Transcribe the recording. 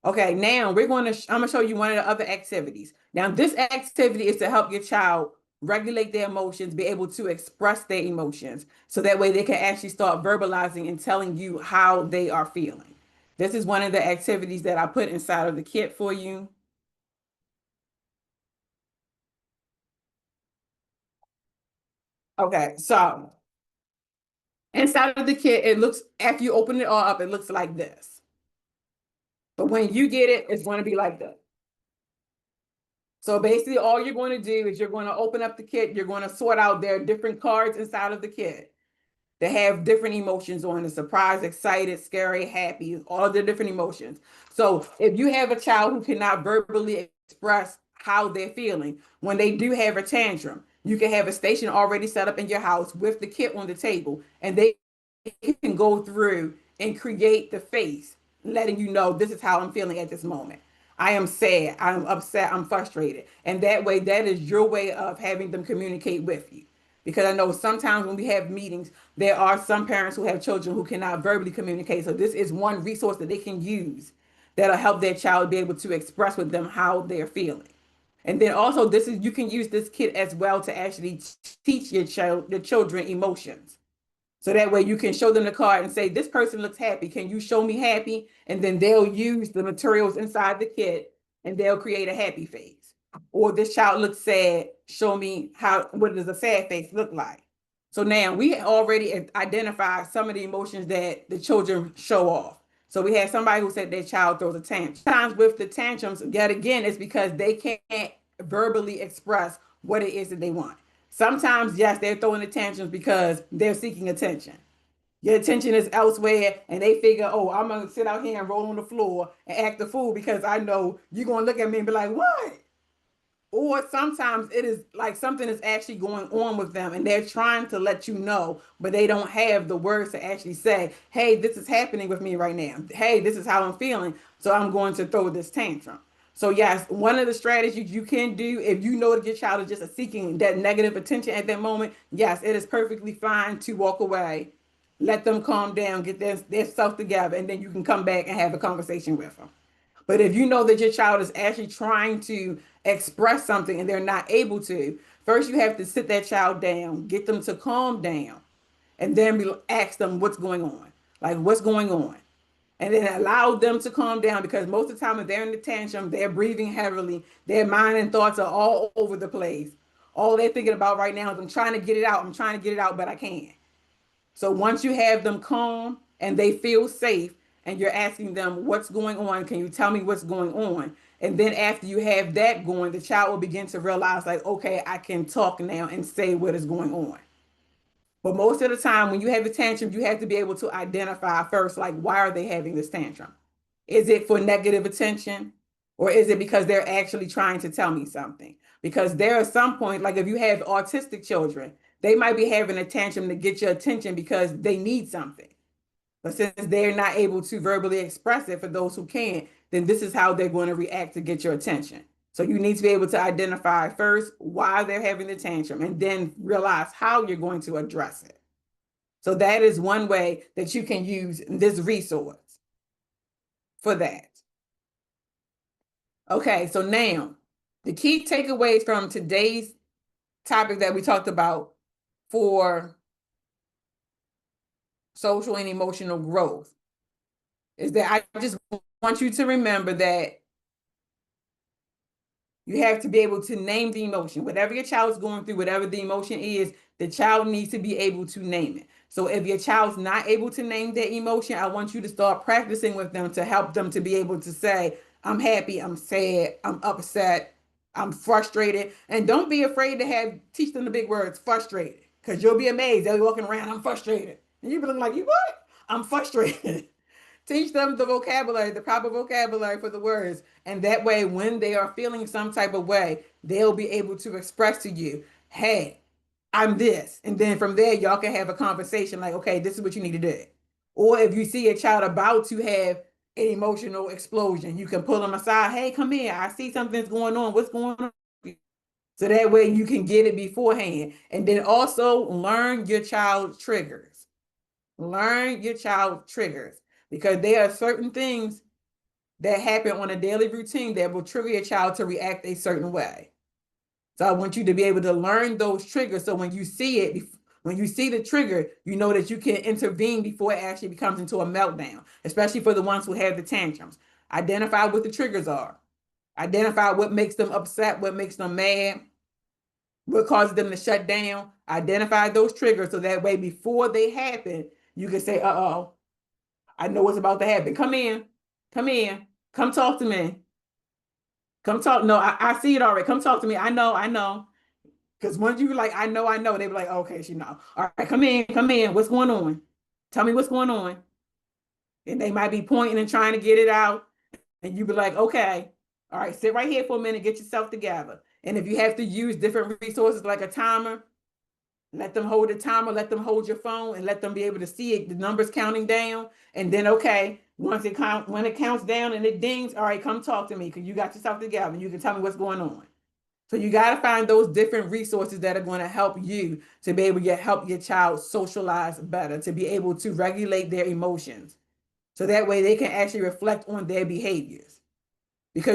Okay, now I'm gonna show you one of the other activities. Now, this activity is to help your child regulate their emotions, be able to express their emotions, so that way they can actually start verbalizing and telling you how they are feeling. This is one of the activities that I put inside of the kit for you. Okay, so inside of the kit, it looks, after you open it all up, it looks like this. But when you get it, it's going to be like this. So basically, all you're going to do is you're going to open up the kit. You're going to sort out, there are different cards inside of the kit that have different emotions on it: surprised, excited, scary, happy, all the different emotions. So if you have a child who cannot verbally express how they're feeling, when they do have a tantrum, you can have a station already set up in your house with the kit on the table, and they can go through and create the face, letting you know this is how I'm feeling at this moment. I am sad, I'm upset, I'm frustrated. And that way, that is your way of having them communicate with you. Because I know sometimes when we have meetings, there are some parents who have children who cannot verbally communicate. So this is one resource that they can use that'll help their child be able to express with them how they're feeling. And then also, this is, you can use this kit as well to actually teach your children emotions. So that way you can show them the card and say, this person looks happy. Can you show me happy? And then they'll use the materials inside the kit and they'll create a happy face. Or this child looks sad. Show me what does a sad face look like? So now we already identified some of the emotions that the children show off. So we had somebody who said their child throws a tantrum. Sometimes with the tantrums, yet again, it's because they can't verbally express what it is that they want. Sometimes, yes, they're throwing the tantrums because they're seeking attention. Your attention is elsewhere, and they figure, oh, I'm gonna sit out here and roll on the floor and act the fool because I know you're gonna look at me and be like, what? Or sometimes it is like something is actually going on with them and they're trying to let you know, but they don't have the words to actually say, hey, this is happening with me right now. Hey, this is how I'm feeling. So I'm going to throw this tantrum. So, yes, one of the strategies you can do if you know that your child is just seeking that negative attention at that moment, yes, it is perfectly fine to walk away, let them calm down, get their stuff together, and then you can come back and have a conversation with them. But if you know that your child is actually trying to express something and they're not able to, first you have to sit that child down, get them to calm down, and then ask them what's going on. Like, what's going on? And then allow them to calm down, because most of the time if they're in the tantrum, they're breathing heavily, their mind and thoughts are all over the place. All they're thinking about right now is, I'm trying to get it out. I'm trying to get it out, but I can't. So once you have them calm and they feel safe, and you're asking them what's going on, can you tell me what's going on? And then after you have that going, the child will begin to realize, like, okay, I can talk now and say what is going on. But most of the time, when you have a tantrum, you have to be able to identify first, like, why are they having this tantrum? Is it for negative attention? Or is it because they're actually trying to tell me something? Because there are some point, like if you have autistic children, they might be having a tantrum to get your attention because they need something. But since they're not able to verbally express it, for those who can't, then this is how they're going to react to get your attention. So you need to be able to identify first why they're having the tantrum and then realize how you're going to address it. So that is one way that you can use this resource for that. Okay, so now the key takeaways from today's topic that we talked about for social and emotional growth is that I just want you to remember that you have to be able to name the emotion. Whatever your child is going through, whatever the emotion is, the child needs to be able to name it. So if your child's not able to name their emotion, I want you to start practicing with them to help them to be able to say, I'm happy, I'm sad, I'm upset, I'm frustrated. And don't be afraid to teach them the big words, frustrated, because you'll be amazed. They'll be walking around, I'm frustrated. And you'll be looking like, you what? I'm frustrated. Teach them the vocabulary, the proper vocabulary for the words. And that way, when they are feeling some type of way, they'll be able to express to you, hey, I'm this. And then from there, y'all can have a conversation like, okay, this is what you need to do. Or if you see a child about to have an emotional explosion, you can pull them aside. Hey, come here. I see something's going on. What's going on? So that way you can get it beforehand. And then also learn your child's triggers. Learn your child's triggers, because there are certain things that happen on a daily routine that will trigger your child to react a certain way. So I want you to be able to learn those triggers. So when you see it, when you see the trigger, you know that you can intervene before it actually becomes into a meltdown, especially for the ones who have the tantrums. Identify what the triggers are. Identify what makes them upset, what makes them mad, what causes them to shut down. Identify those triggers so that way before they happen, you can say, uh-oh, I know what's about to happen. Come in, come in, come talk to me. Come talk. No, I see it already. Come talk to me. I know, I know. Because once you like, I know, they be like, okay, she know. All right, come in, come in. What's going on? Tell me what's going on. And they might be pointing and trying to get it out. And you be like, okay, all right, sit right here for a minute, get yourself together. And if you have to use different resources like a timer, let them hold a timer, let them hold your phone, and let them be able to see it, the numbers counting down. And then, okay, when it counts down and it dings, all right, come talk to me because you got yourself together and you can tell me what's going on. So you got to find those different resources that are going to help you to be able to help your child socialize better, to be able to regulate their emotions. So that way they can actually reflect on their behaviors. Because